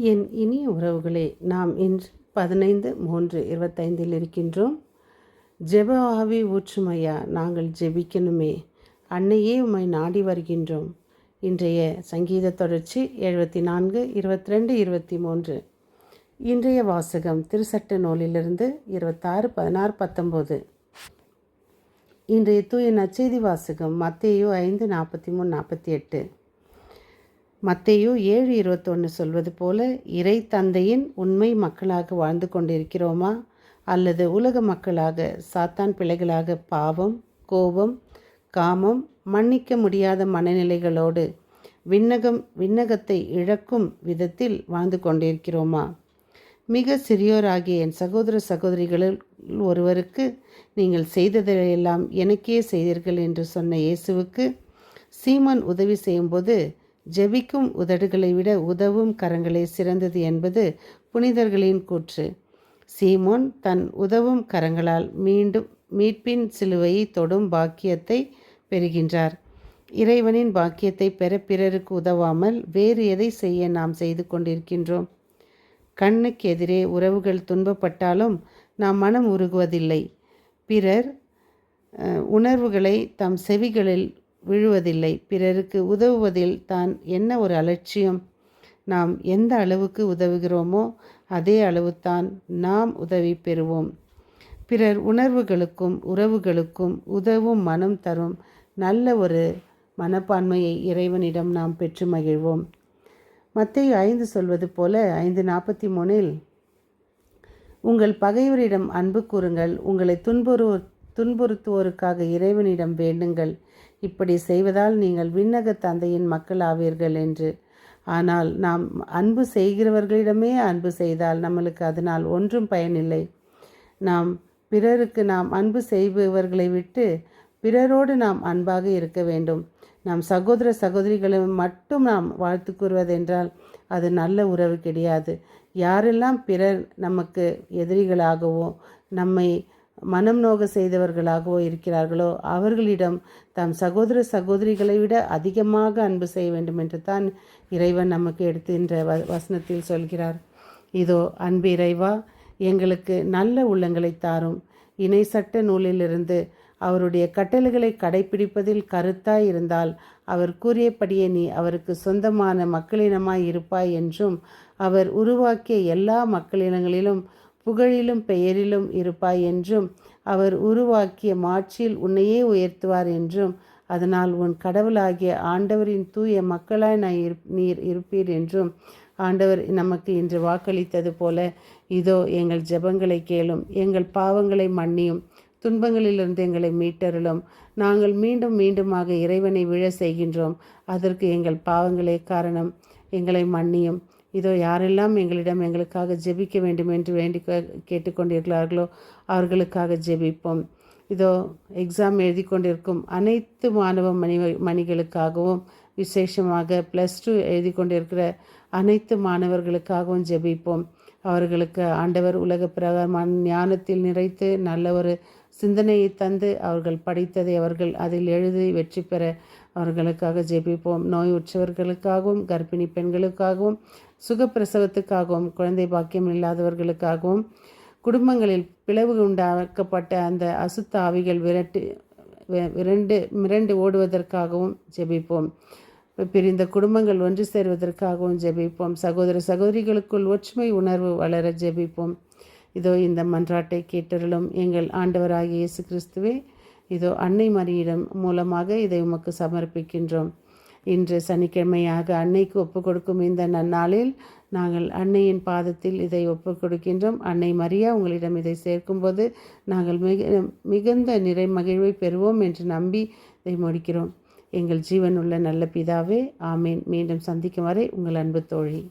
என் இனிய உறவுகளே, நாம் இன்று 15/3/25 இருக்கின்றோம். ஜெப ஆவி ஊற்றுமையா, நாங்கள் ஜெபிக்கணுமே, அன்னையே உம்மை நாடி வருகின்றோம். இன்றைய சங்கீத தொடர்ச்சி 74, 22, 23. இன்றைய வாசகம் திருச்சட்ட நூலிலிருந்து 26, 16, 19. இன்றைய தூய நற்செய்தி வாசகம் மத்தேயு 5, 43, 48. மத்தேயு 7:21 சொல்வது போல, இறை தந்தையின் உண்மை மக்களாக வாழ்ந்து கொண்டிருக்கிறோமா, அல்லது உலக மக்களாக சாத்தான் பிள்ளைகளாக பாவம், கோபம், காமம், மன்னிக்க முடியாத மனநிலைகளோடு விண்ணகத்தை இழக்கும் விதத்தில் வாழ்ந்து கொண்டிருக்கிறோமா? மிக சிறியோராகிய என் சகோதர சகோதரிகளில் ஒருவருக்கு நீங்கள் செய்ததையெல்லாம் எனக்கே செய்தீர்கள் என்று சொன்ன இயேசுவுக்கு சீமோன் உதவி செய்யும்போது, ஜெபிக்கும் உதடுகளை விட உதவும் கரங்களே சிறந்தது என்பது புனிதர்களின் கூற்று. சீமோன் தன் உதவும் கரங்களால் மீட்பின் சிலுவையை தொடும் பாக்கியத்தை பெறுகின்றார். இறைவனின் பாக்கியத்தை பெற பிறருக்கு உதவாமல் வேறு எதை செய்ய நாம் செய்து கொண்டிருக்கின்றோம்? கண்ணுக்கு எதிரே உறவுகள் துன்பப்பட்டாலும் நாம் மனம் உருகுவதில்லை. பிறர் உணர்வுகளை தம் செவிகளில் விழுவதில்லை. பிறருக்கு உதவுவதில் தான் என்ன ஒரு அலட்சியம்! நாம் எந்த அளவுக்கு உதவுகிறோமோ அதே அளவுதான் நாம் உதவி பெறுவோம். பிறர் உணர்வுகளுக்கும் உறவுகளுக்கும் உதவும் மனம் தரும் நல்ல ஒரு மனப்பான்மையை இறைவனிடம் நாம் பெற்று மகிழ்வோம். மத்தேயு 5 சொல்வது போல 5:43, உங்கள் பகைவரிடம் அன்பு கூறுங்கள், உங்களை துன்புறுத்துவோருக்காக இறைவனிடம் வேண்டுங்கள், இப்படி செய்வதால் நீங்கள் விண்ணக தந்தையின் மக்கள் ஆவீர்கள் என்று. ஆனால் நாம் அன்பு செய்கிறவர்களிடமே அன்பு செய்தால் நம்மளுக்கு அதனால் ஒன்றும் பயனில்லை. பிறருக்கு நாம் அன்பு செய்பவர்களை விட்டு பிறரோடு நாம் அன்பாக இருக்க வேண்டும். நாம் சகோதர சகோதரிகளை மட்டும் நாம் வாழ்த்து கூறுவதென்றால் அது நல்ல உறவு கிடையாது. யாரெல்லாம் பிறர் நமக்கு எதிரிகளாகவோ நம்மை மனம் நோக செய்தவர்களாகவோ இருக்கிறார்களோ அவர்களிடம் தாம் சகோதர சகோதரிகளை விட அதிகமாக அன்பு செய்ய வேண்டும் என்று தான் இறைவன் நமக்கு எடுத்துகின்ற வசனத்தில் சொல்கிறார். இதோ அன்பு இறைவா, எங்களுக்கு நல்ல உள்ளங்களை தாரும். இணை சட்ட நூலிலிருந்து அவருடைய கட்டளைகளை கடைபிடிப்பதில் கருத்தாய் இருந்தால் அவர் கூறியபடியே நீ அவருக்கு சொந்தமான மக்களினமாய் இருப்பாய் என்றும், அவர் உருவாக்கிய எல்லா மக்களினங்களிலும் புகழிலும் பெயரிலும் இருப்பாய் என்றும், அவர் உருவாக்கிய மாட்சியில் உன்னையே உயர்த்துவார் என்றும், அதனால் உன் கடவுளாகிய ஆண்டவரின் தூய மக்களாய் நீர் இருப்பீர் என்றும் ஆண்டவர் நமக்கு இன்று வாக்களித்தது போல, இதோ எங்கள் ஜெபங்களை கேளும், எங்கள் பாவங்களை மன்னியும், துன்பங்களிலிருந்து எங்களை மீட்டருளும். நாங்கள் மீண்டும் மீண்டுமாக இறைவனை விழ செய்கின்றோம், அதற்கு எங்கள் பாவங்களே காரணம், எங்களை மன்னியும். இதோ யாரெல்லாம் எங்களுக்காக ஜெபிக்க வேண்டும் என்று வேண்டி கேட்டுக்கொண்டிருக்கிறார்களோ அவர்களுக்காக ஜெபிப்போம். இதோ எக்ஸாம் எழுதி கொண்டிருக்கும் அனைத்து மாணவ மணிகளுக்காகவும், விசேஷமாக +2 எழுதி கொண்டிருக்கிற அனைத்து மாணவர்களுக்காகவும் ஜெபிப்போம். அவர்களுக்கு ஆண்டவர் உலக பிரகாரமான ஞானத்தில் நிறைத்து நல்ல ஒரு சிந்தனையை தந்து அவர்கள் படித்ததை அவர்கள் அதில் எழுதி வெற்றி பெற அவர்களுக்காக ஜெபிப்போம். நோய் உற்றவர்களுக்காகவும், கர்ப்பிணி பெண்களுக்காகவும், சுகப்பிரசவத்துக்காகவும், குழந்தை பாக்கியம் இல்லாதவர்களுக்காகவும், குடும்பங்களில் பிளவு உண்டாக்கப்பட்ட அந்த அசுத்த ஆவிகள் மிரண்டு ஓடுவதற்காகவும் ஜெபிப்போம். பிரிந்த குடும்பங்கள் ஒன்று சேர்வதற்காகவும் ஜெபிப்போம். சகோதர சகோதரிகளுக்குள் ஒற்றுமை உணர்வு வளர ஜெபிப்போம். இதோ இந்த மன்றாட்டை கேட்டருளும் எங்கள் ஆண்டவராகிய இயேசு கிறிஸ்துவே, இதோ அன்னை மரியிடம் மூலமாக இதை உமக்கு சமர்ப்பிக்கின்றோம். இன்று சனிக்கிழமையாக அன்னைக்கு ஒப்பு கொடுக்கும் இந்த நன்னாளில் நாங்கள் அன்னையின் பாதத்தில் இதை ஒப்பு கொடுக்கின்றோம். அன்னை மரியா உங்களிடம் இதை சேர்க்கும்போது நாங்கள் மிகுந்த நிறை மகிழ்வை பெறுவோம் என்று நம்பி இதை முடிக்கிறோம். எங்கள் ஜீவனுள்ள நல்ல பிதாவே, ஆமீன். மீண்டும் சந்திக்கும் வரை உங்கள் அன்பு தோழி.